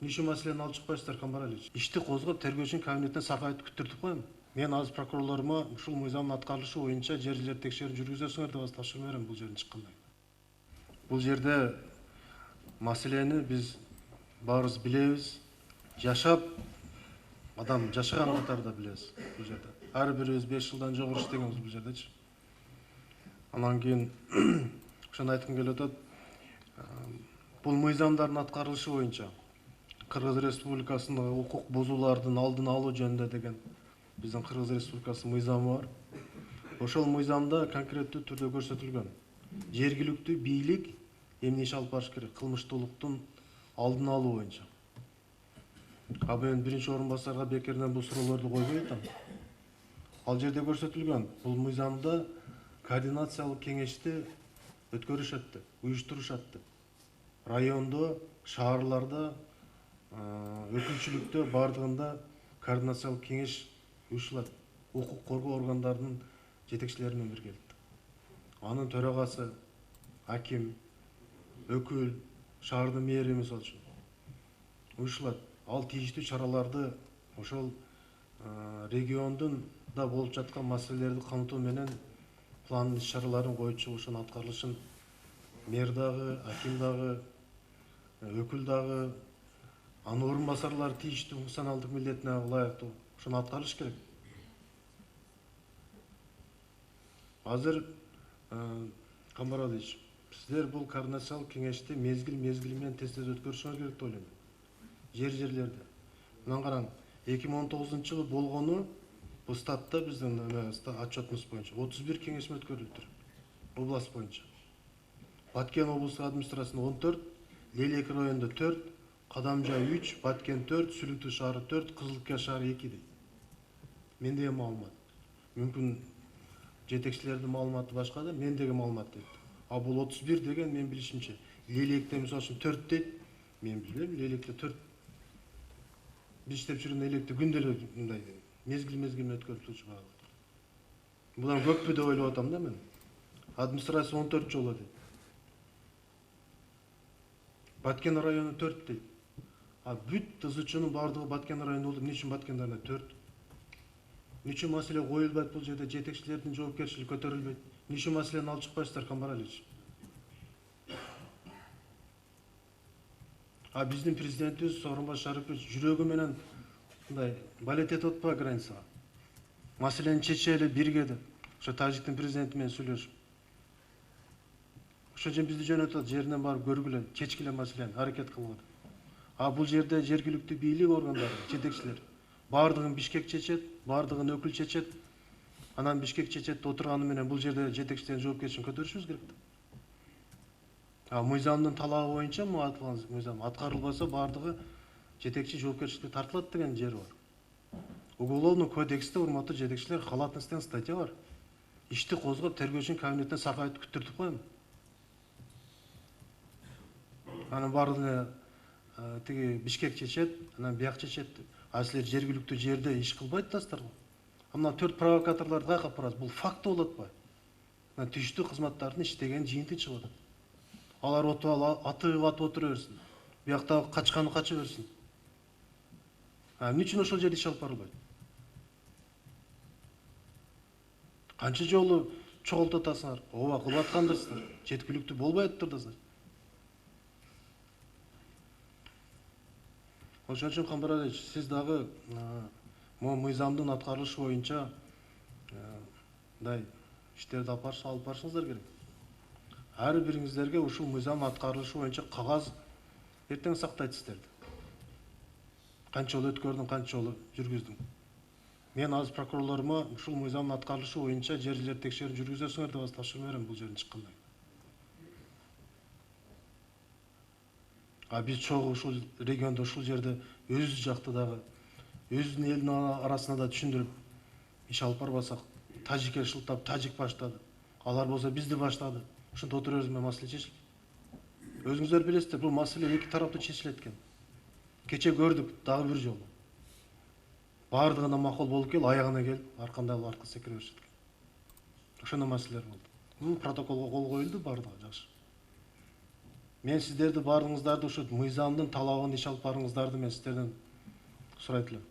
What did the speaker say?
Неше маселени алып чыкпайсыздар, Камбаралич? Ишти козгоп, тергөөчүнүн кабинетине сакайтып күттүртүп коем. Мен азыр прокурорлорума ушул мыйзамдын аткарылышы боюнча жер жерлер текшерүү жүргүзөсүңөр деп тапшырма берем бул жерден чыккандай. Бул жерде маселени биз баарыбыз билебиз. Жашап, адам жашаган катарда билебиз бул жерде. Ар бирибиз 5 жылдан жогору иштегенбиз бул жердечи. Анан кийин ошону айткым келип атат. Бул мыйзамдардын аткарылышы боюнча Кыргыз Республикасында укук бузуулардын алдын алуу жөнүндө деген биздин Кыргыз Республикасынын мыйзамы бар. Ошол мыйзамда конкреттүү түрдө көрсөтүлгөн. Жергиликтүү бийлик эмне иш алып барыш керек? Кылмыштуулуктун алдын алуу боюнча. Мен биринчи орун басарга бекеринен бул суроолорду койбой атам. Ал жерде көрсөтүлгөн. Бул мыйзамда координациялык кеңешти өткөрүшөт, уюштурушат. Райондо, шаарларда, өкүлчүлүктө бардыгында координациялык кеңеш уюштурулат. Укук коргоо органдарынын жетекчилери менен биргеликте. Анын төрагасы, аким, өкүл, шаардын мэри мисалы үчүн уюштурулат. Ал тийиштүү чараларды ошол региондун да болуп жаткан маселелерди камтуу менен план иш чараларын коюучу ошонун аткарылышын мэр дагы, аким дагы, өкүл дагы, анын орун басарлары тийиштүү функционалдык милдетине ылайыктуу ошону аткарыш керек. Азыр Камбаралич, сиздер бул координациялык кеңешти мезгил менен тез өткөрүшүңөр керек деп ойлойм. Жерлерде. Мына караң, 2019-жылы болгону бул статта биздин отчетубуз боюнча 31 кеңешме өткөрүлүптүр. Область боюнча. Баткен облустук администрациясында 14, Лелек районунда 4, Кадамжай 3, Баткен 4, Сүлүктүү шаары 4, Кызылке шаары 2 дейт. Мендеги маалымат. Мүмкүн жетекчилердин маалыматы башка да, мендеги маалымат дейт. А бул 31 деген мен билишимче. Лелекте мисалы үчүн 4 дейт. Мен билбейм, Лелекте 4. Биз иштеп жүргөн Электе күндө эле мындай мезгил менен өткөрүлүп турчу багы. Будан көппү деп ойлоп атам да мен. Администрация 14 жолу дейт. Баткен району 4 дейт. А бүт ТЗЧнын бардыгы Баткен районунда болуп, эмне үчүн Баткен районунда 4? Эмне үчүн маселе коюлбайт бул жерде, жетекчилердин жоопкерчилиги көтөрүлбөйт? Эмне үчүн маселени алып чыкпайсыздар, Камбаралич? А биздин президентибиз Сооронбай Шарипович жүрөгү менен мындай балет этип атпайбы границага? Маселени чечели бирге деп. Ошо Тажиктин президенти менен сүйлөшүп. Ошол жерден бизди жөнөтөт, жеринен барып көргүлө, чечкиле маселени, аракет кылгыла. А бул жерде жергиликтүү бийлик органдары, жетекчилер бардыгын Бишкек чечет, бардыгын өкүл чечет. Анан Бишкек чечет отурганы менен бул жерде жетекчилердин жоопкерчилигин көтөрүшүбүз керек да. А мыйзамдын талабы боюнча мыйзам аткарылбаса бардыгы жетекчи жоопкерчиликке тартылат деген жери бар. Уголовный кодексте, урматтуу жетекчилер, халатностьтен статья бар. Ишти козгоп, тергөөчүнүн кабинетине сакайтып күттүртүп коем. Анан бардыгы тиги Бишкек чечет, анан бияк чечет. А силер жергиликтүү жерде иш кылбай атасыздар го. Мына 4 провокаторлорду каяка алып барасыз? Бул факт болуп атпайбы? Мына тийиштүү кызматтардын иштеген жыйынтыгы чыгып атат. Алар атып отура берсин. Биякта качканы кача берсин. Эмне үчүн ошол жерде иш алып барылбайт? Канча жолу чогултуп атасыңар, ооба кылып аткандырсыздар. Жеткиликтүү болбой атыптыр. Ошон үчүн Камбаралич, сиз дагы могу мыйзамдын аткарылышы боюнча мындай иштерди алып барышыңыздар керек. Ар бириңиздерге ушул мыйзам аткарылышы боюнча кагаз эртең сактайт сиздерди. Канча жолу өткөрдүң, канча жолу жүргүздүң. Мен азыр прокурорлорума ушул мыйзамдын аткарылышы боюнча жер жерлер текшерүү жүргүзөсүңөр деп тапшырма берем бул жерден чыккандай. А биз чогуу ушул региондо, ушул жерде өзүбүз жакты дагы, өзүбүздүн элдин арасына да түшүндүрүп иш алып барбасак, тажикке шылтап, тажик баштады. Алар болсо бизди баштады. Ушинтип отура берсин, маселе чечилет. Өзүңүздөр билесиздер, бул маселе эки тараптуу чечилет экен. Кече көрдүк дагы бир жолу. Бардыгына макул болуп кел, аягына келип, аркандай алып артка секире беришет экен. Ошондой маселелер болду. Протоколго кол коюлду, бардыгы жакшы. Мен сіздерді барыңыздарды ушу мыйзамдын талабын иш алып барыңыздарды мен сіздерден сурайт элем.